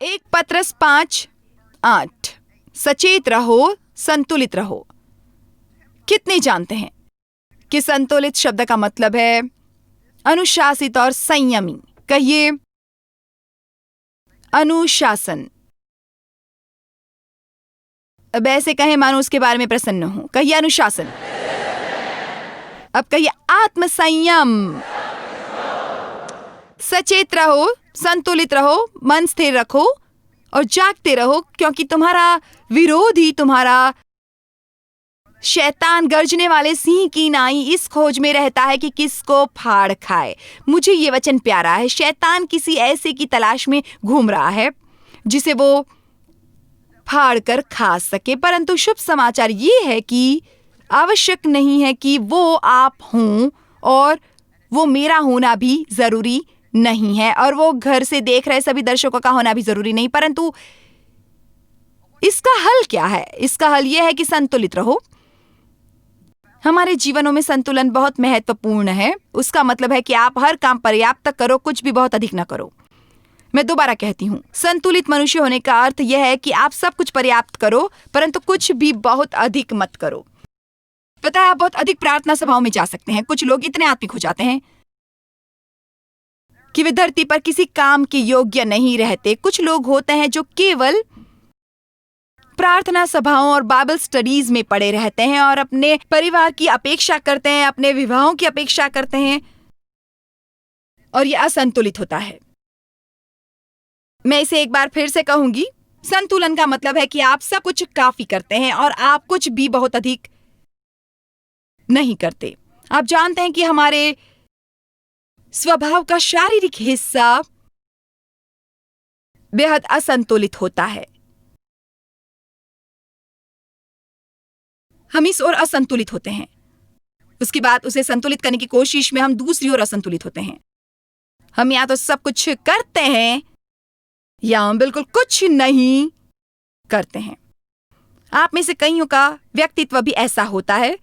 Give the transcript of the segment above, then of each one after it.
एक पत्रस 5:8 सचेत रहो, संतुलित रहो। कितने जानते हैं कि संतुलित शब्द का मतलब है अनुशासित और संयमी। कहिए अनुशासन। अब ऐसे कहें मानो उसके बारे में प्रसन्न हो। कहिए अनुशासन। अब कहिए आत्मसंयम। सचेत रहो, संतुलित रहो, मन स्थिर रखो और जागते रहो, क्योंकि तुम्हारा विरोधी, तुम्हारा शैतान गर्जने वाले सिंह की नाई इस खोज में रहता है कि किसको फाड़ खाए। मुझे ये वचन प्यारा है। शैतान किसी ऐसे की तलाश में घूम रहा है जिसे वो फाड़ कर खा सके, परंतु शुभ समाचार ये है कि आवश्यक नहीं है कि वो आप हों, और वो मेरा होना भी जरूरी नहीं है, और वो घर से देख रहे सभी दर्शकों का होना भी जरूरी नहीं। परंतु इसका हल क्या है? इसका हल यह है कि संतुलित रहो। हमारे जीवनों में संतुलन बहुत महत्वपूर्ण है। उसका मतलब है कि आप हर काम पर्याप्त करो, कुछ भी बहुत अधिक ना करो। मैं दोबारा कहती हूँ, संतुलित मनुष्य होने का अर्थ यह है कि आप सब कुछ पर्याप्त करो, परंतु कुछ भी बहुत अधिक मत करो। पता है, आप बहुत अधिक प्रार्थना सभाओं में जा सकते हैं। कुछ लोग इतने आत्मिक हो जाते हैं कि वे धरती पर किसी काम के योग्य नहीं रहते। कुछ लोग होते हैं जो केवल प्रार्थना सभाओं और बाइबल स्टडीज में पड़े रहते हैं और अपने परिवार की अपेक्षा करते हैं, अपने विवाहों की अपेक्षा करते हैं, और यह असंतुलित होता है। मैं इसे एक बार फिर से कहूंगी, संतुलन का मतलब है कि आप सब कुछ काफी करते हैं और आप कुछ भी बहुत अधिक नहीं करते। आप जानते हैं कि हमारे स्वभाव का शारीरिक हिस्सा बेहद असंतुलित होता है। हम इस ओर असंतुलित होते हैं, उसके बाद उसे संतुलित करने की कोशिश में हम दूसरी ओर असंतुलित होते हैं। हम या तो सब कुछ करते हैं या हम बिल्कुल कुछ नहीं करते हैं। आप में से कईयों का व्यक्तित्व भी ऐसा होता है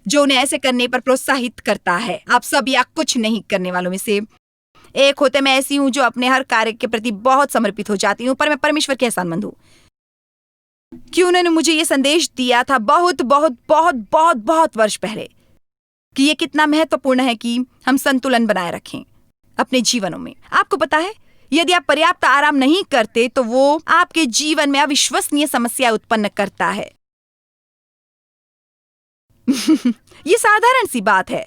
जो उन्हें ऐसे करने पर प्रोत्साहित करता है। आप सब या कुछ नहीं करने वालों में से एक होते। मैं ऐसी हूं जो अपने हर कार्य के प्रति बहुत समर्पित हो जाती हूं, पर मैं परमेश्वर की एहसानमंद हूं कि उन्होंने मुझे यह संदेश दिया था बहुत बहुत बहुत बहुत बहुत वर्ष पहले कि यह कितना महत्वपूर्ण है कि हम संतुलन बनाए रखें अपने जीवनों में। आपको पता है, यदि आप पर्याप्त आराम नहीं करते तो वो आपके जीवन में अविश्वसनीय समस्या उत्पन्न करता है। ये साधारण सी बात है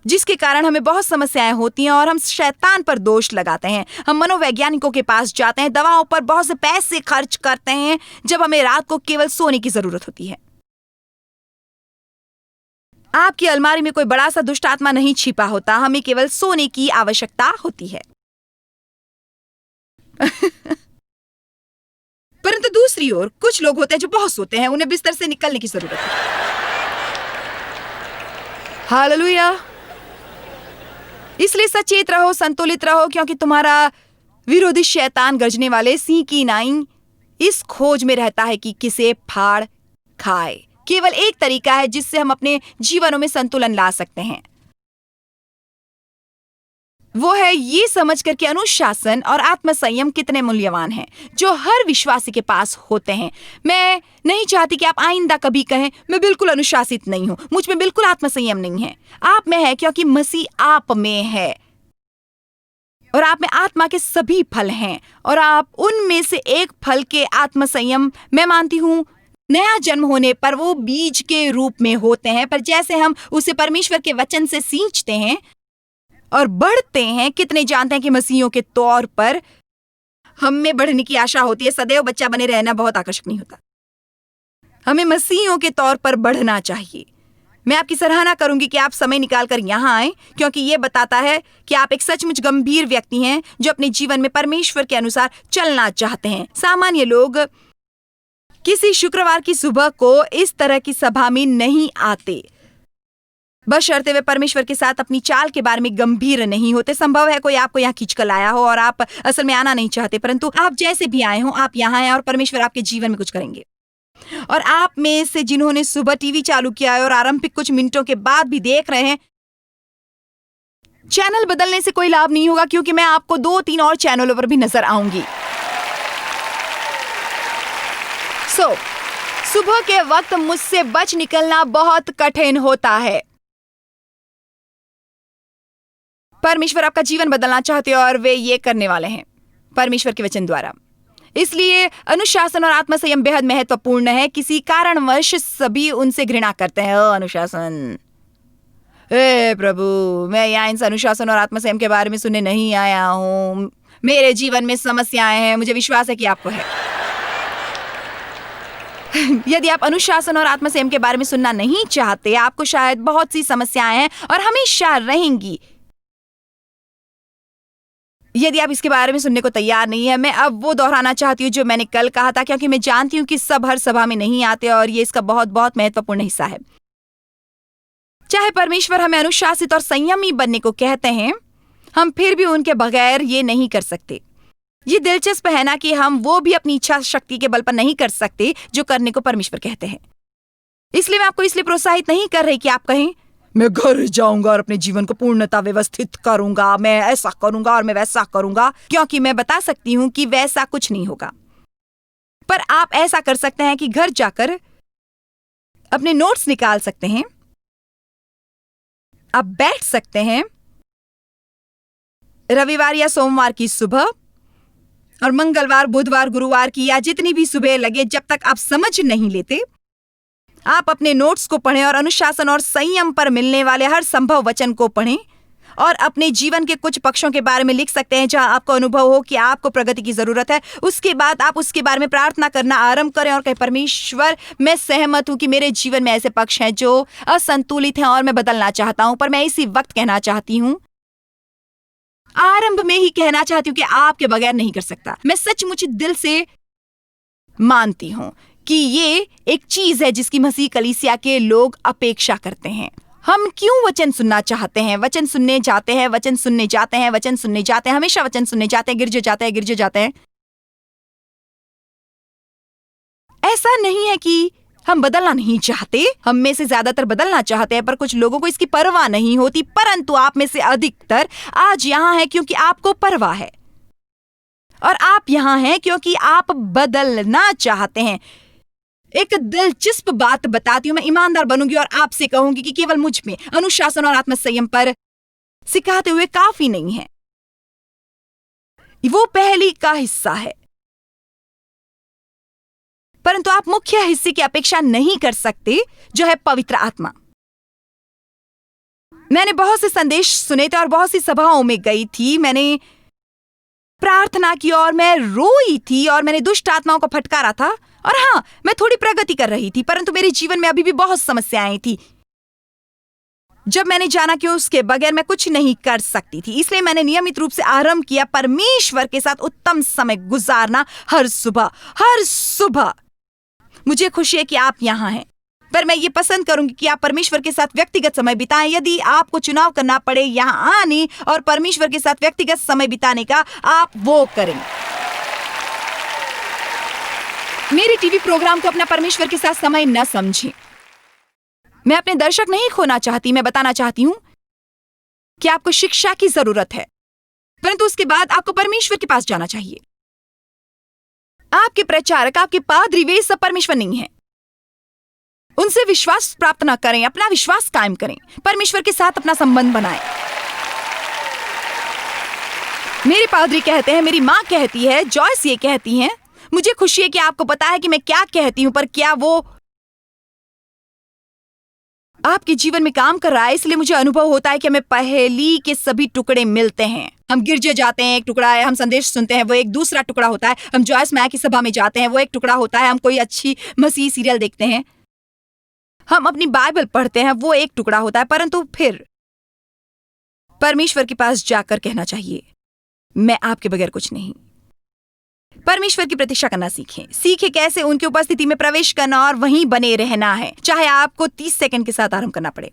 जिसके कारण हमें बहुत समस्याएं होती हैं और हम शैतान पर दोष लगाते हैं। हम मनोवैज्ञानिकों के पास जाते हैं, दवाओं पर बहुत से पैसे खर्च करते हैं, जब हमें रात को केवल सोने की जरूरत होती है। आपकी अलमारी में कोई बड़ा सा दुष्ट आत्मा नहीं छिपा होता, हमें केवल सोने की आवश्यकता होती है। परंतु दूसरी ओर कुछ लोग होते हैं जो बहुत सोते हैं, उन्हें बिस्तर से निकलने की जरूरत है। हालेलुया। इसलिए सचेत रहो, संतुलित रहो, क्योंकि तुम्हारा विरोधी शैतान गर्जने वाले सिंह की नाई इस खोज में रहता है कि किसे फाड़ खाए। केवल एक तरीका है जिससे हम अपने जीवनों में संतुलन ला सकते हैं, वो है ये समझकर कि अनुशासन और आत्मसंयम कितने मूल्यवान हैं, जो हर विश्वासी के पास होते हैं। मैं नहीं चाहती कि आप आइंदा कभी कहें मैं बिल्कुल अनुशासित नहीं हूं, मुझ में बिल्कुल आत्मसंयम नहीं है। आप में है, क्योंकि मसीह आप में है और आप में आत्मा के सभी फल हैं, और आप उनमें से एक फल के आत्मसंयम, मैं मानती हूं नया जन्म होने पर वो बीज के रूप में होते हैं। पर जैसे हम उसे परमेश्वर के वचन से सींचते हैं और बढ़ते हैं, कितने जानते हैं कि मसीहियों के तौर पर हम में बढ़ने की आशा होती है। सदैव बच्चा बने रहना बहुत आकर्षक नहीं होता। हमें मसीहियों के तौर पर बढ़ना चाहिए। मैं आपकी सराहना करूंगी कि आप समय निकालकर यहाँ आए, क्योंकि ये बताता है कि आप एक सचमुच गंभीर व्यक्ति हैं जो अपने जीवन में परमेश्वर के अनुसार चलना चाहते हैं। सामान्य लोग किसी शुक्रवार की सुबह को इस तरह की सभा में नहीं आते। बशर्ते वे परमेश्वर के साथ अपनी चाल के बारे में गंभीर नहीं होते। संभव है कोई आपको यहाँ खींच कर लाया हो और आप असल में आना नहीं चाहते, परंतु आप जैसे भी आए हो आप यहाँ हैं और परमेश्वर आपके जीवन में कुछ करेंगे। और आप में से जिन्होंने सुबह टीवी चालू किया है और आरंभिक कुछ मिनटों के बाद भी देख रहे हैं, चैनल बदलने से कोई लाभ नहीं होगा, क्योंकि मैं आपको 2-3 और चैनलों पर भी नजर आऊंगी। सुबह के वक्त मुझसे बच निकलना बहुत कठिन होता है। परमेश्वर आपका जीवन बदलना चाहते हैं और वे ये करने वाले हैं परमेश्वर के वचन द्वारा। इसलिए अनुशासन और आत्मसंयम बेहद महत्वपूर्ण है। किसी कारणवश सभी उनसे घृणा करते हैं। अनुशासन, हे प्रभु, मैं यहाँ इन अनुशासन और आत्मसंयम के बारे में सुनने नहीं आया हूँ। मेरे जीवन में समस्याएं हैं, मुझे विश्वास है कि आपको है। यदि आप अनुशासन और आत्मसंयम के बारे में सुनना नहीं चाहते, आपको शायद बहुत सी समस्याएं हैं और हमेशा रहेंगी। यदि आप इसके बारे में सुनने को तैयार नहीं है, मैं अब वो दोहराना चाहती हूँ जो मैंने कल कहा था, क्योंकि मैं जानती हूँ कि सब हर सभा में नहीं आते और ये इसका बहुत बहुत महत्वपूर्ण हिस्सा है। चाहे परमेश्वर हमें अनुशासित और संयमी बनने को कहते हैं, हम फिर भी उनके बगैर ये नहीं कर सकते। ये दिलचस्प है ना कि हम वो भी अपनी इच्छा शक्ति के बल पर नहीं कर सकते जो करने को परमेश्वर कहते हैं। इसलिए मैं आपको इसलिए प्रोत्साहित नहीं कर रही कि आप कहें मैं घर जाऊंगा और अपने जीवन को पूर्णतः व्यवस्थित करूंगा, मैं ऐसा करूंगा और मैं वैसा करूंगा, क्योंकि मैं बता सकती हूं कि वैसा कुछ नहीं होगा। पर आप ऐसा कर सकते हैं कि घर जाकर अपने नोट्स निकाल सकते हैं, आप बैठ सकते हैं रविवार या सोमवार की सुबह और मंगलवार, बुधवार, गुरुवार की या जितनी भी सुबह लगे, जब तक आप समझ नहीं लेते, आप अपने नोट्स को पढ़ें और अनुशासन और संयम पर मिलने वाले हर संभव वचन को पढ़ें और अपने जीवन के कुछ पक्षों के बारे में लिख सकते हैं जहां आपको अनुभव हो कि आपको प्रगति की जरूरत है। उसके बाद आप उसके बारे में प्रार्थना करना आरंभ करें और कहें, परमेश्वर, मैं सहमत हूं कि मेरे जीवन में ऐसे पक्ष हैं जो असंतुलित हैं और मैं बदलना चाहता हूं, पर मैं इसी वक्त कहना चाहती हूं, आरंभ में ही कहना चाहती हूं कि आपके बगैर नहीं कर सकता। मैं सचमुच दिल से मानती हूं कि ये एक चीज है जिसकी मसीह कलीसिया के लोग अपेक्षा करते हैं। हम क्यों वचन सुनना चाहते हैं? वचन सुनने जाते हैं, वचन सुनने जाते हैं, वचन सुनने जाते हैं, हमेशा वचन सुनने जाते हैं, गिरजे जाते हैं, गिरजे जाते हैं। ऐसा नहीं है कि हम बदलना नहीं चाहते, हम में से ज्यादातर बदलना चाहते हैं, पर कुछ लोगों को इसकी परवाह नहीं होती। परंतु आप में से अधिकतर आज यहाँ है क्योंकि आपको परवाह है, और आप यहाँ हैं क्योंकि आप बदलना चाहते हैं। एक दिलचस्प बात बताती हूं, मैं ईमानदार बनूंगी और आपसे कहूंगी कि केवल मुझ में अनुशासन और आत्मसंयम पर सिखाते हुए काफी नहीं है। वो पहली का हिस्सा है, परंतु आप मुख्य हिस्से की अपेक्षा नहीं कर सकते, जो है पवित्र आत्मा। मैंने बहुत से संदेश सुने थे और बहुत सी सभाओं में गई थी, मैंने प्रार्थना की और मैं रोई थी और मैंने दुष्ट आत्माओं को फटकारा था, और हाँ, मैं थोड़ी प्रगति कर रही थी, परंतु मेरे जीवन में अभी भी बहुत समस्याएं थी। जब मैंने जाना कि उसके बगैर मैं कुछ नहीं कर सकती थी, इसलिए मैंने नियमित रूप से आरंभ किया परमेश्वर के साथ उत्तम समय गुजारना हर सुबह, हर सुबह। मुझे खुशी है कि आप यहाँ हैं, पर मैं ये पसंद करूंगी कि आप परमेश्वर के साथ व्यक्तिगत समय बिताएं। यदि आपको चुनाव करना पड़े यहाँ आने और परमेश्वर के साथ व्यक्तिगत समय बिताने का, आप वो करें। मेरे टीवी प्रोग्राम को अपना परमेश्वर के साथ समय न समझें। मैं अपने दर्शक नहीं खोना चाहती, मैं बताना चाहती हूं कि आपको शिक्षा की जरूरत है, परंतु उसके बाद आपको परमेश्वर के पास जाना चाहिए। आपके प्रचारक, आपके पादरी, वे सब परमेश्वर नहीं हैं। उनसे विश्वास प्राप्त न करें, अपना विश्वास कायम करें, परमेश्वर के साथ अपना संबंध बनाएं। मेरे पादरी कहते हैं, मेरी माँ कहती है, जॉयस ये कहती हैं। मुझे खुशी है कि आपको पता है कि मैं क्या कहती हूं, पर क्या वो आपके जीवन में काम कर रहा है? इसलिए मुझे अनुभव होता है कि हमें पहेली के सभी टुकड़े मिलते हैं। हम गिरजे जाते हैं, एक टुकड़ा है, हम संदेश सुनते हैं, वो एक दूसरा टुकड़ा होता है, हम जॉयस मैया की सभा में जाते हैं, वो एक टुकड़ा होता है, हम कोई अच्छी मसीह सीरियल देखते हैं, हम अपनी बाइबल पढ़ते हैं, वो एक टुकड़ा होता है। परंतु फिर परमेश्वर के पास जाकर कहना चाहिए, मैं आपके बगैर कुछ नहीं। परमेश्वर की प्रतीक्षा करना सीखें कैसे उनकी उपस्थिति में प्रवेश करना और वहीं बने रहना है, चाहे आपको 30 सेकंड के साथ आरंभ करना पड़े।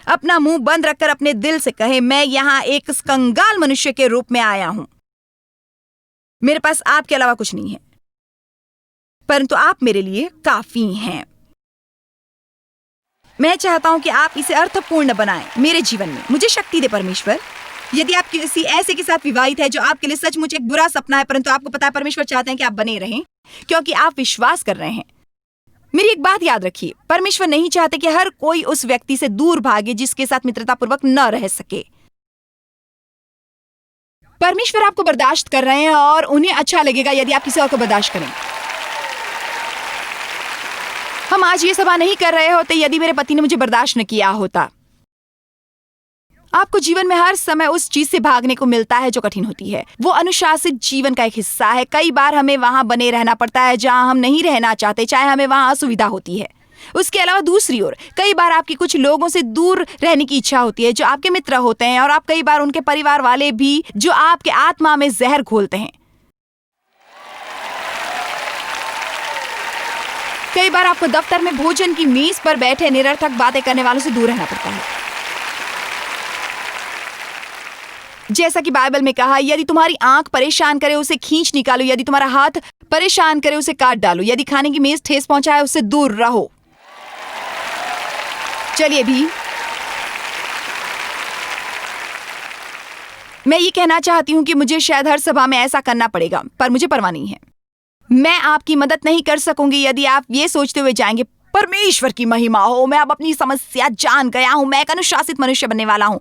अपना मुंह बंद रखकर अपने दिल से कहे, मैं यहाँ एक कंगाल मनुष्य के रूप में आया हूं। मेरे पास आपके अलावा कुछ नहीं है, परंतु आप मेरे लिए काफी हैं। मैं चाहता हूं कि आप इसे अर्थपूर्ण बनाएं मेरे जीवन में। मुझे शक्ति दे परमेश्वर। यदि आप किसी ऐसे के साथ विवाहित है जो आपके लिए सचमुच एक बुरा सपना है, परंतु आपको पता है परमेश्वर चाहते हैं कि आप बने रहें क्योंकि आप विश्वास कर रहे हैं। मेरी एक बात याद रखिए, परमेश्वर नहीं चाहते कि हर कोई उस व्यक्ति से दूर भागे जिसके साथ मित्रतापूर्वक न रह सके। परमेश्वर आपको बर्दाश्त कर रहे हैं और उन्हें अच्छा लगेगा यदि आप किसी और को बर्दाश्त करें। हम आज ये सभा नहीं कर रहे होते यदि मेरे पति ने मुझे बर्दाश्त न किया होता। आपको जीवन में हर समय उस चीज से भागने को मिलता है जो कठिन होती है। वो अनुशासित जीवन का एक हिस्सा है। कई बार हमें वहां बने रहना पड़ता है जहां हम नहीं रहना चाहते, चाहे हमें वहां असुविधा होती है। उसके अलावा दूसरी ओर कई बार आपकी कुछ लोगों से दूर रहने की इच्छा होती है जो आपके मित्र होते हैं, और आप कई बार उनके परिवार वाले भी जो आपके आत्मा में जहर घोलते हैं। कई बार आपको दफ्तर में भोजन की मेज पर बैठे निरर्थक बातें करने वालों से दूर रहना पड़ता है। जैसा कि बाइबल में कहा, यदि तुम्हारी आंख परेशान करे उसे खींच निकालो, यदि तुम्हारा हाथ परेशान करे उसे काट डालो, यदि खाने की मेज ठेस पहुंचाए उससे दूर रहो। चलिए भी मैं ये कहना चाहती हूं कि मुझे शायद हर सभा में ऐसा करना पड़ेगा, पर मुझे परवाह नहीं है। मैं आपकी मदद नहीं कर सकूंगी यदि आप ये सोचते हुए जाएंगे, परमेश्वर की महिमा हो, मैं अब अपनी समस्या जान गया हूं, मैं एक अनुशासित मनुष्य बनने वाला हूं,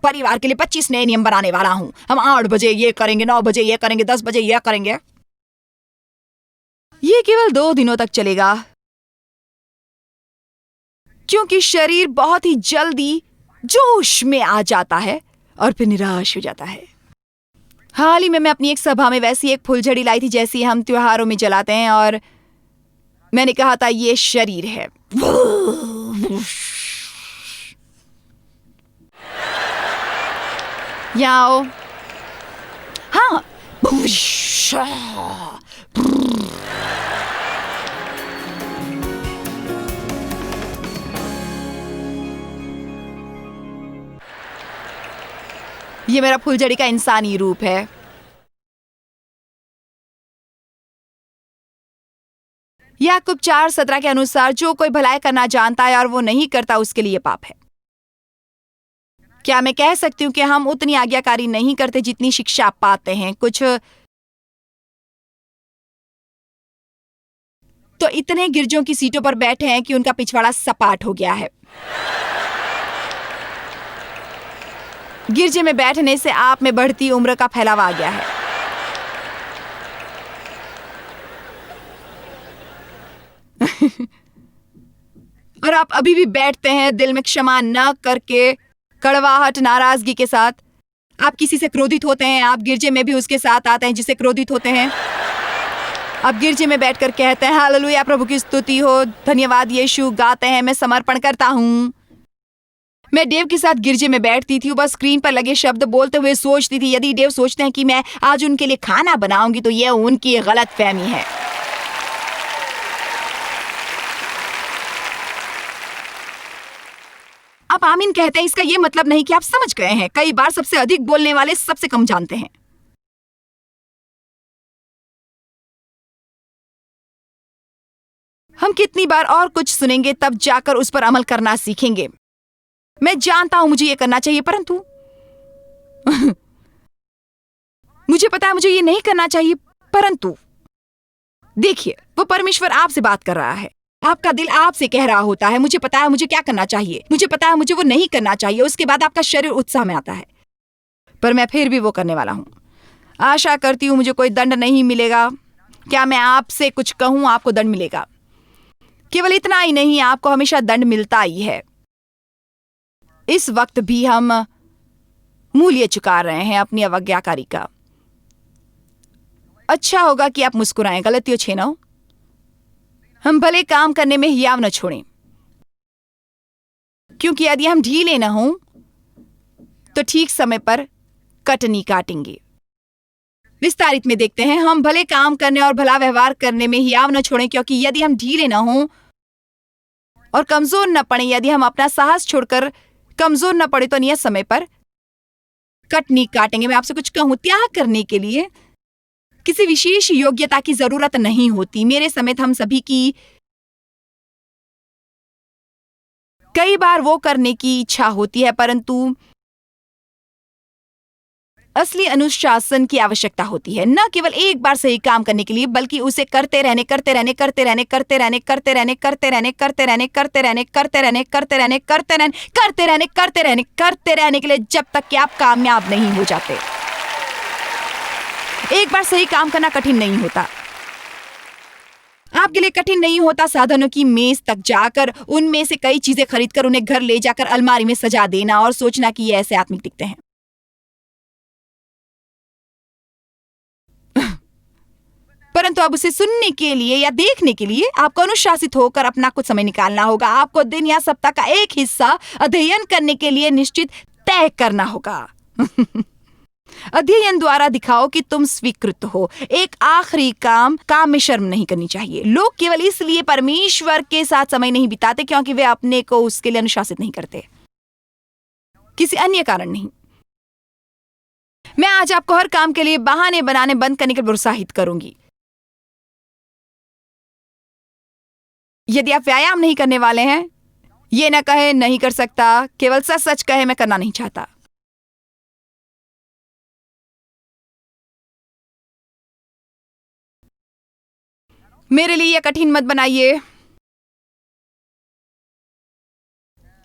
परिवार के लिए 25 नए नियम बनाने वाला हूं, हम 8 बजे ये करेंगे, 9 बजे ये करेंगे, 10 बजे ये करेंगे। ये केवल 2 दिनों तक चलेगा क्योंकि शरीर बहुत ही जल्दी जोश में आ जाता है और फिर निराश हो जाता है। हाल ही में मैं अपनी एक सभा में वैसी एक फुलझड़ी लाई थी जैसी हम त्योहारों में जलाते हैं, और मैंने कहा था ये शरीर है। यहाँ आओ। हाँ, ये मेरा फुलझड़ी का इंसानी रूप है। याकूब 4:17 के अनुसार जो कोई भलाई करना जानता है और वो नहीं करता उसके लिए पाप है। क्या मैं कह सकती हूँ कि हम उतनी आज्ञाकारी नहीं करते जितनी शिक्षा आप पाते हैं? कुछ तो इतने गिरजों की सीटों पर बैठे हैं कि उनका पिछवाड़ा सपाट हो गया है। गिरजे में बैठने से आप में बढ़ती उम्र का फैलावा आ गया है। और आप अभी भी बैठते हैं दिल में क्षमा न करके, कड़वाहट, नाराजगी के साथ। आप किसी से क्रोधित होते हैं, आप गिरजे में भी उसके साथ आते हैं जिसे क्रोधित होते हैं। आप गिरजे में बैठकर कहते हैं, हालेलुया, प्रभु की स्तुति हो, धन्यवाद यीशु, गाते हैं, मैं समर्पण करता हूं। मैं डेव के साथ गिरजे में बैठती थी, बस स्क्रीन पर लगे शब्द बोलते हुए सोचती थी, यदि डेव सोचते हैं कि मैं आज उनके लिए खाना बनाऊंगी तो यह उनकी गलतफहमी है। आप आमीन कहते हैं, इसका यह मतलब नहीं कि आप समझ गए हैं। कई बार सबसे अधिक बोलने वाले सबसे कम जानते हैं। हम कितनी बार और कुछ सुनेंगे तब जाकर उस पर अमल करना सीखेंगे। मैं जानता हूं मुझे ये करना चाहिए, परंतु मुझे पता है मुझे ये नहीं करना चाहिए, परंतु देखिए, वो परमेश्वर आपसे बात कर रहा है। आपका दिल आपसे कह रहा होता है, मुझे पता है मुझे क्या करना चाहिए, मुझे पता है मुझे वो नहीं करना चाहिए। उसके बाद आपका शरीर उत्साह में आता है, पर मैं फिर भी वो करने वाला हूं। आशा करती हूं मुझे कोई दंड नहीं मिलेगा। क्या मैं आपसे कुछ कहूं, आपको दंड मिलेगा। केवल इतना ही नहीं, आपको हमेशा दंड मिलता ही है। इस वक्त भी हम मूल्य चुका रहे हैं अपनी अवज्ञाकारी का। अच्छा होगा कि आप मुस्कुराएं। गलतियों 6:9। हम भले काम करने में हियाव न छोड़ें, क्योंकि यदि हम ढीले न हों तो ठीक समय पर कटनी काटेंगे। विस्तारित में देखते हैं, हम भले काम करने और भला व्यवहार करने में हियाव न छोड़ें, क्योंकि यदि हम ढीले न हों और कमजोर न पड़े। यदि हम अपना साहस छोड़कर कमजोर न पड़े तो नियत समय पर कटनी काटेंगे। मैं आपसे कुछ कहूं, त्याग करने के लिए किसी विशेष योग्यता की जरूरत नहीं होती। मेरे समेत हम सभी की कई बार वो करने की इच्छा होती है, परंतु असली अनुशासन की आवश्यकता होती है, न केवल एक बार सही काम करने के लिए, बल्कि उसे करते रहने के लिए, जब तक कि आप कामयाब नहीं हो जाते। एक बार सही काम करना कठिन नहीं होता। आपके लिए कठिन नहीं होता साधनों की मेज तक जाकर उनमें से कई चीजें खरीदकर उन्हें घर ले जाकर अलमारी में सजा देना और सोचना कि ये ऐसे आत्मिक दिखते हैं। परंतु अब उसे सुनने के लिए या देखने के लिए आपको अनुशासित होकर अपना कुछ समय निकालना होगा। आपको दिन या सप्ताह का एक हिस्सा अध्ययन करने के लिए निश्चित तय करना होगा। अध्ययन द्वारा दिखाओ कि तुम स्वीकृत हो। एक आखिरी काम में शर्म नहीं करनी चाहिए। लोग केवल इसलिए परमेश्वर के साथ समय नहीं बिताते क्योंकि वे अपने को उसके लिए अनुशासित नहीं करते, किसी अन्य कारण नहीं। मैं आज आपको हर काम के लिए बहाने बनाने बंद करने के लिए प्रोत्साहित करूंगी। यदि आप व्यायाम नहीं करने वाले हैं, ये न कहे नहीं कर सकता, केवल सच सच कहे मैं करना नहीं चाहता। मेरे लिए यह कठिन मत बनाइए।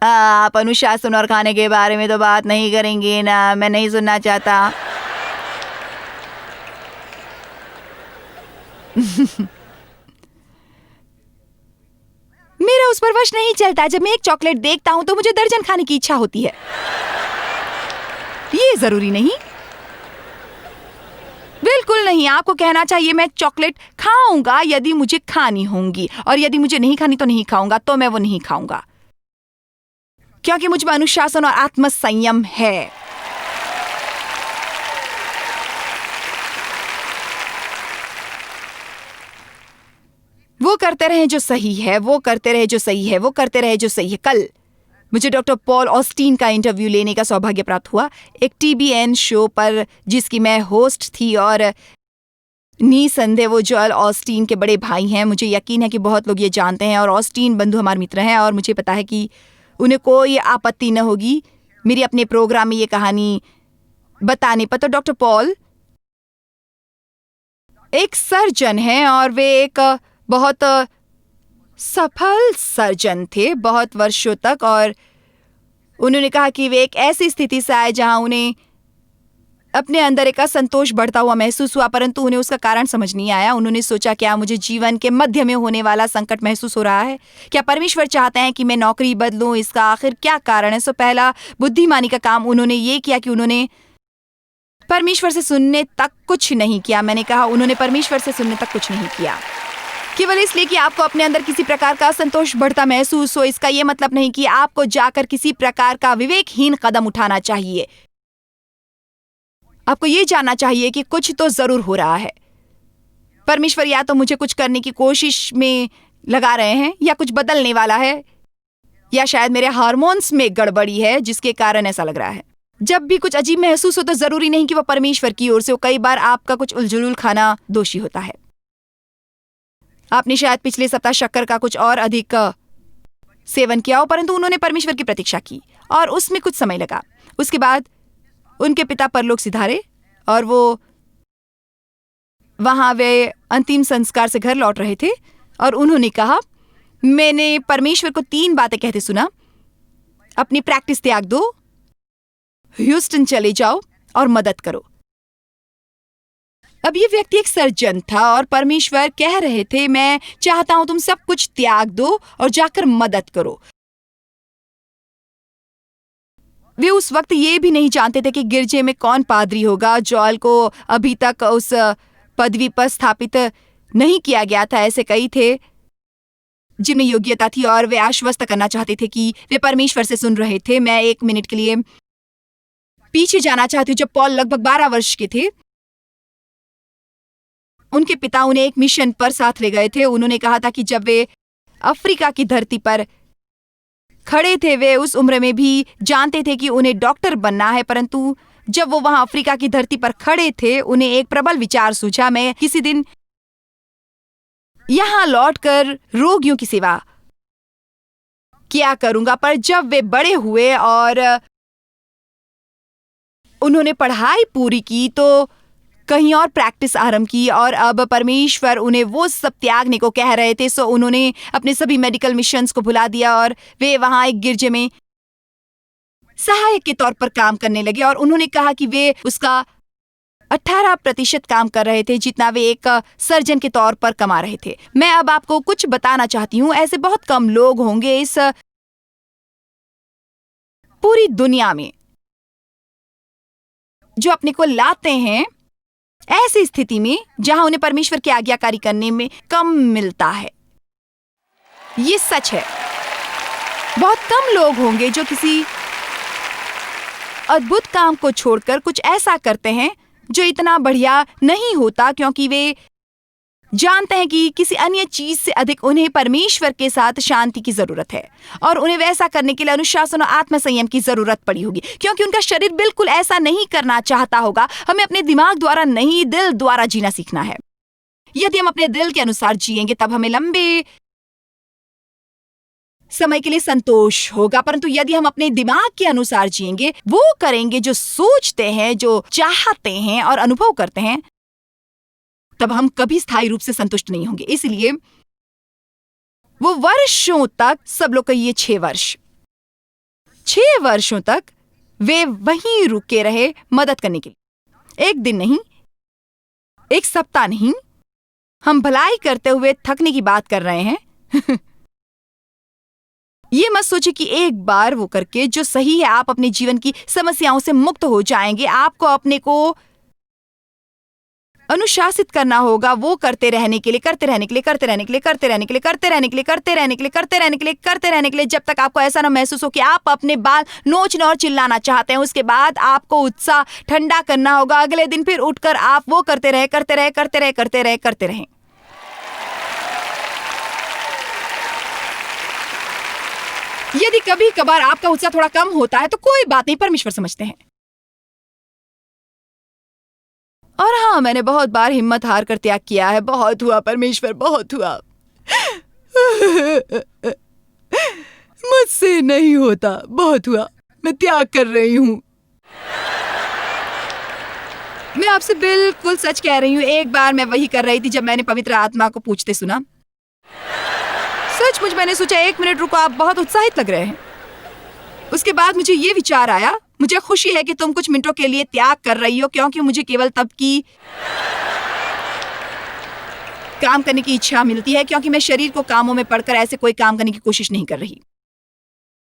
आप अनुशासन और खाने के बारे में तो बात नहीं करेंगे ना, मैं नहीं सुनना चाहता। मेरा उस पर वश नहीं चलता। जब मैं एक चॉकलेट देखता हूं तो मुझे दर्जन खाने की इच्छा होती है। ये जरूरी नहीं, बिल्कुल नहीं। आपको कहना चाहिए मैं चॉकलेट खाऊंगा यदि मुझे खानी होंगी, और यदि मुझे नहीं खानी तो नहीं खाऊंगा, तो मैं वो नहीं खाऊंगा, क्योंकि मुझ में अनुशासन और आत्मसंयम है। वो करते रहे जो सही है, वो करते रहे जो सही है, वो करते रहे जो सही है। कल मुझे डॉक्टर पॉल ऑस्टीन का इंटरव्यू लेने का सौभाग्य प्राप्त हुआ, एक टीबीएन शो पर जिसकी मैं होस्ट थी, और निसंदेह वो जोएल ऑस्टीन के बड़े भाई हैं। मुझे यकीन है कि बहुत लोग ये जानते हैं, और ऑस्टीन बंधु हमारे मित्र हैं, और मुझे पता है कि उन्हें कोई आपत्ति न होगी मेरी अपने प्रोग्राम में ये कहानी बताने पर। तो डॉक्टर पॉल एक सर्जन हैं, और वे एक बहुत सफल सर्जन थे बहुत वर्षों तक, और उन्होंने कहा कि वे एक ऐसी स्थिति से आए जहां उन्हें अपने अंदर एक असंतोष बढ़ता हुआ महसूस हुआ, परंतु उन्हें उसका कारण समझ नहीं आया। उन्होंने सोचा, क्या मुझे जीवन के मध्य में होने वाला संकट महसूस हो रहा है? क्या परमेश्वर चाहते हैं कि मैं नौकरी बदलूं? इसका आखिर क्या कारण है? सो पहला बुद्धिमानी का काम उन्होंने ये किया कि उन्होंने परमेश्वर से सुनने तक कुछ नहीं किया। मैंने कहा उन्होंने परमेश्वर से सुनने तक कुछ नहीं किया, केवल इसलिए कि आपको अपने अंदर किसी प्रकार का असंतोष बढ़ता महसूस हो। इसका यह मतलब नहीं कि आपको जाकर किसी प्रकार का विवेकहीन कदम उठाना चाहिए। आपको ये जानना चाहिए कि कुछ तो जरूर हो रहा है। परमेश्वर या तो मुझे कुछ करने की कोशिश में लगा रहे हैं, या कुछ बदलने वाला है, या शायद मेरे हार्मोन्स में गड़बड़ी है जिसके कारण ऐसा लग रहा है। जब भी कुछ अजीब महसूस हो तो जरूरी नहीं कि वो परमेश्वर की ओर से हो। कई बार आपका कुछ उलझुल खाना दोषी होता है। आपने शायद पिछले सप्ताह शक्कर का कुछ और अधिक सेवन किया हो, परंतु उन्होंने परमेश्वर की प्रतीक्षा की और उसमें कुछ समय लगा। उसके बाद उनके पिता परलोक सिधारे, और वो वहां वे अंतिम संस्कार से घर लौट रहे थे, और उन्होंने कहा, मैंने परमेश्वर को 3 बातें कहते सुना। अपनी प्रैक्टिस त्याग दो, ह्यूस्टन चले जाओ, और मदद करो। अब ये व्यक्ति एक सर्जन था, और परमेश्वर कह रहे थे, मैं चाहता हूं तुम सब कुछ त्याग दो और जाकर मदद करो। वे उस वक्त ये भी नहीं जानते थे कि गिरजे में कौन पादरी होगा। जोएल को अभी तक उस पदवी पर स्थापित नहीं किया गया था। ऐसे कई थे जिनमें योग्यता थी, और वे आश्वस्त करना चाहते थे कि वे परमेश्वर से सुन रहे थे। मैं 1 मिनट के लिए पीछे जाना चाहती हूँ। जब पॉल लगभग 12 वर्ष के थे, उनके पिता उन्हें एक मिशन पर साथ ले गए थे। उन्होंने कहा था कि जब वे अफ्रीका की धरती पर खड़े थे वे उस उम्र में भी जानते थे कि उन्हें डॉक्टर बनना है, परंतु जब वो वहां अफ्रीका की धरती पर खड़े थे उन्हें एक प्रबल विचार सूझा, मैं किसी दिन यहाँ लौटकर रोगियों की सेवा किया करूंगा। पर जब वे बड़े हुए और उन्होंने पढ़ाई पूरी की तो कहीं और प्रैक्टिस आरंभ की, और अब परमेश्वर उन्हें वो सब त्यागने को कह रहे थे। सो उन्होंने अपने सभी मेडिकल मिशंस को भुला दिया और वे वहां एक गिरजे में सहायक के तौर पर काम करने लगे, और उन्होंने कहा कि वे उसका 18% काम कर रहे थे जितना वे एक सर्जन के तौर पर कमा रहे थे। मैं अब आपको कुछ बताना चाहती हूँ, ऐसे बहुत कम लोग होंगे इस पूरी दुनिया में जो अपने को लाते हैं ऐसी स्थिति में जहां उन्हें परमेश्वर की आज्ञाकारी करने में कम मिलता है। ये सच है। बहुत कम लोग होंगे जो किसी अद्भुत काम को छोड़कर कुछ ऐसा करते हैं जो इतना बढ़िया नहीं होता, क्योंकि वे जानते हैं कि किसी अन्य चीज से अधिक उन्हें परमेश्वर के साथ शांति की जरूरत है, और उन्हें वैसा करने के लिए अनुशासन और आत्मसंयम की जरूरत पड़ी होगी, क्योंकि उनका शरीर बिल्कुल ऐसा नहीं करना चाहता होगा। हमें अपने दिमाग द्वारा नहीं, दिल द्वारा जीना सीखना है। यदि हम अपने दिल के अनुसार जिएंगे तब हमें लंबे समय के लिए संतोष होगा, परंतु यदि हम अपने दिमाग के अनुसार जिएंगे, वो करेंगे जो सोचते हैं, जो चाहते हैं और अनुभव करते हैं, तब हम कभी स्थायी रूप से संतुष्ट नहीं होंगे। इसलिए वो वर्षों तक, सब लोग कहिए 6 वर्ष, 6 वर्षों तक वे वहीं रुके रहे मदद करने के लिए। एक दिन नहीं, एक सप्ताह नहीं, हम भलाई करते हुए थकने की बात कर रहे हैं। ये मत सोचिए कि एक बार वो करके जो सही है आप अपने जीवन की समस्याओं से मुक्त हो जाएंगे। आपको अपने को अनुशासित करना होगा, वो करते रहने के लिए, करते रहने के लिए, करते रहने के लिए, करते रहने के लिए, करते रहने के लिए, करते रहने के लिए, करते रहने के लिए, करते रहने के लिए, जब तक आपको ऐसा ना महसूस हो कि आप अपने बाल नोचना और चिल्लाना चाहते हैं। उसके बाद आपको उत्साह ठंडा करना होगा। अगले दिन फिर उठकर आप वो करते रहे, करते रहे, करते रहे, करते रहे, करते रहे। यदि कभी कभार आपका उत्साह थोड़ा कम होता है तो कोई बात नहीं, परमेश्वर समझते हैं। और हाँ, मैंने बहुत बार हिम्मत हार कर त्याग किया है। बहुत हुआ परमेश्वर, बहुत हुआ। मुझसे नहीं होता, बहुत हुआ, मैं त्याग कर रही हूँ। मैं आपसे बिल्कुल सच कह रही हूँ। एक बार मैं वही कर रही थी जब मैंने पवित्र आत्मा को पूछते सुना। सचमुच मैंने सोचा 1 मिनट रुको, आप बहुत उत्साहित लग रहे हैं। उसके बाद मुझे ये विचार आया, मुझे खुशी है कि तुम कुछ मिनटों के लिए त्याग कर रही हो, क्योंकि मुझे केवल तब की काम करने की इच्छा मिलती है, क्योंकि मैं शरीर को कामों में पड़कर ऐसे कोई काम करने की कोशिश नहीं कर रही।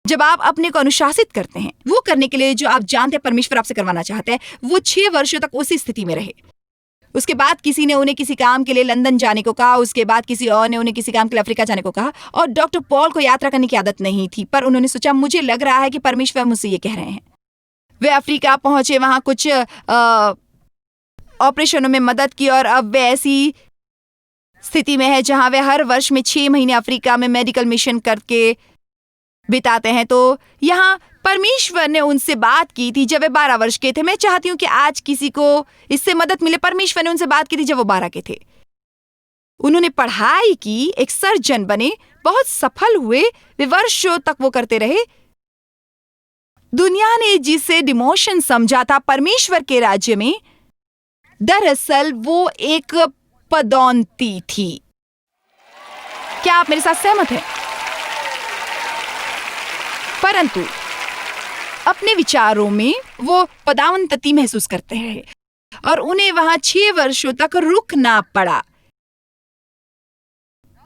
जब आप अपने को अनुशासित करते हैं वो करने के लिए जो आप जानते हैं परमेश्वर आपसे करवाना चाहते हैं, वो 6 वर्षों तक उसी स्थिति में रहे। उसके बाद किसी ने उन्हें किसी काम के लिए लंदन जाने को कहा, उसके बाद किसी और ने उन्हें किसी काम के लिए अफ्रीका जाने को कहा, और डॉक्टर पॉल को यात्रा करने की आदत नहीं थी, पर उन्होंने सोचा मुझे लग रहा है कि परमेश्वर मुझसे ये कह रहे हैं। वे अफ्रीका पहुंचे, वहां कुछ ऑपरेशनों में मदद की, और अब वे ऐसी स्थिति में है जहां वे हर वर्ष में 6 महीने अफ्रीका में मेडिकल मिशन करके बिताते हैं। तो यहाँ परमेश्वर ने उनसे बात की थी जब वे 12 वर्ष के थे। मैं चाहती हूँ कि आज किसी को इससे मदद मिले। परमेश्वर ने उनसे बात की थी जब वो 12 के थे। उन्होंने पढ़ाई की, एक सर्जन बने, बहुत सफल हुए, वे वर्षों तक वो करते रहे। दुनिया ने जिसे डिमोशन समझा था परमेश्वर के राज्य में, दरअसल वो एक पदोन्नति थी। क्या आप मेरे साथ सहमत हैं? परंतु अपने विचारों में वो पदोन्नति महसूस करते हैं और उन्हें वहां 6 वर्षों तक रुकना पड़ा।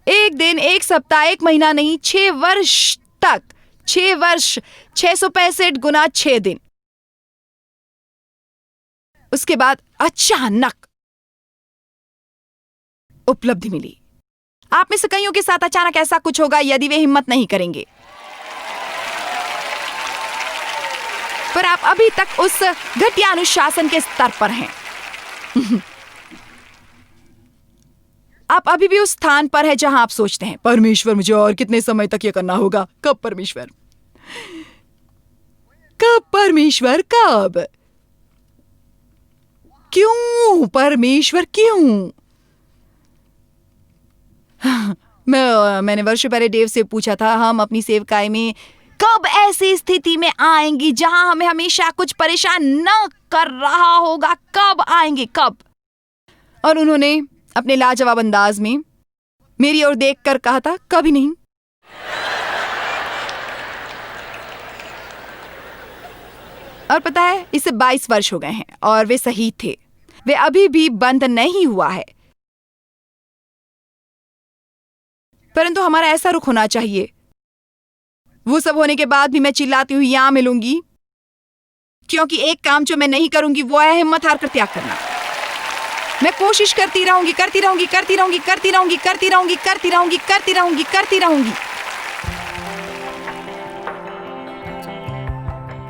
1 दिन, 1 सप्ताह, 1 महीना नहीं, 6 वर्ष तक। 6 वर्ष, 665 गुना 6 दिन। उसके बाद अचानक उपलब्धि मिली। आप में से कईयों के साथ अचानक ऐसा कुछ होगा यदि वे हिम्मत नहीं करेंगे। पर आप अभी तक उस घटिया अनुशासन के स्तर पर हैं। आप अभी भी उस स्थान पर हैं जहां आप सोचते हैं परमेश्वर मुझे और कितने समय तक ये करना होगा, कब परमेश्वर। परमेश्वर कब? क्यों परमेश्वर क्यों? मैंने वर्षों पहले डेव से पूछा था, हम अपनी सेवकाई में कब ऐसी स्थिति में आएंगी जहां हमें हमेशा कुछ परेशान न कर रहा होगा, कब आएंगे, कब? और उन्होंने अपने लाजवाब अंदाज में मेरी ओर देखकर कहा था, कभी नहीं। और पता है, इसे 22 वर्ष हो गए हैं और वे सही थे। वे अभी भी बंद नहीं हुआ है। परंतु हमारा ऐसा रुख होना चाहिए। वो सब होने के बाद भी मैं चिल्लाती हुई यहां मिलूंगी, क्योंकि एक काम जो मैं नहीं करूंगी वो है हिम्मत हार कर त्याग करना। मैं कोशिश करती रहूंगी, करती रहूंगी, करती रहूंगी, करती रहूंगी, करती रहूंगी, करती रहूंगी, करती रहूंगी, करती रहूंगी।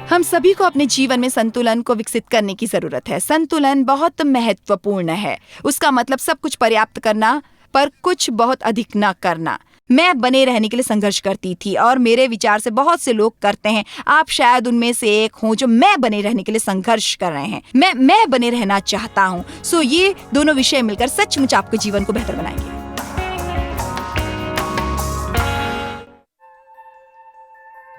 हम सभी को अपने जीवन में संतुलन को विकसित करने की जरूरत है। संतुलन बहुत महत्वपूर्ण है। उसका मतलब सब कुछ पर्याप्त करना, पर कुछ बहुत अधिक न करना। मैं बने रहने के लिए संघर्ष करती थी और मेरे विचार से बहुत से लोग करते हैं। आप शायद उनमें से एक हों जो मैं बने रहने के लिए संघर्ष कर रहे हैं। मैं बने रहना चाहता हूं। सो ये दोनों विषय मिलकर सचमुच आपके जीवन को बेहतर बनाएंगे।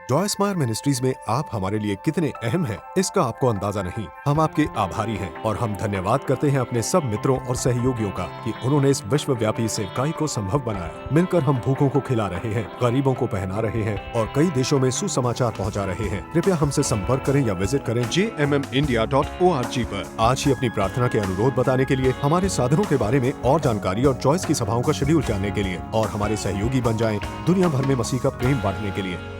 जॉय स्मायर मिनिस्ट्रीज में आप हमारे लिए कितने अहम हैं, इसका आपको अंदाजा नहीं। हम आपके आभारी हैं और हम धन्यवाद करते हैं अपने सब मित्रों और सहयोगियों का कि उन्होंने इस विश्वव्यापी सेवकाई को संभव बनाया। मिलकर हम भूखों को खिला रहे हैं, गरीबों को पहना रहे हैं और कई देशों में सुसमाचार पहुंचा रहे हैं। कृपया हमसे संपर्क करें या विजिट करें jmmindia.org पर। आज ही अपनी प्रार्थना के अनुरोध बताने के लिए, हमारे साधनों के बारे में और जानकारी और जॉयस की सभाओं का शेड्यूल जानने के लिए और हमारे सहयोगी बन जाएं दुनिया भर में मसीह का प्रेम बांटने के लिए।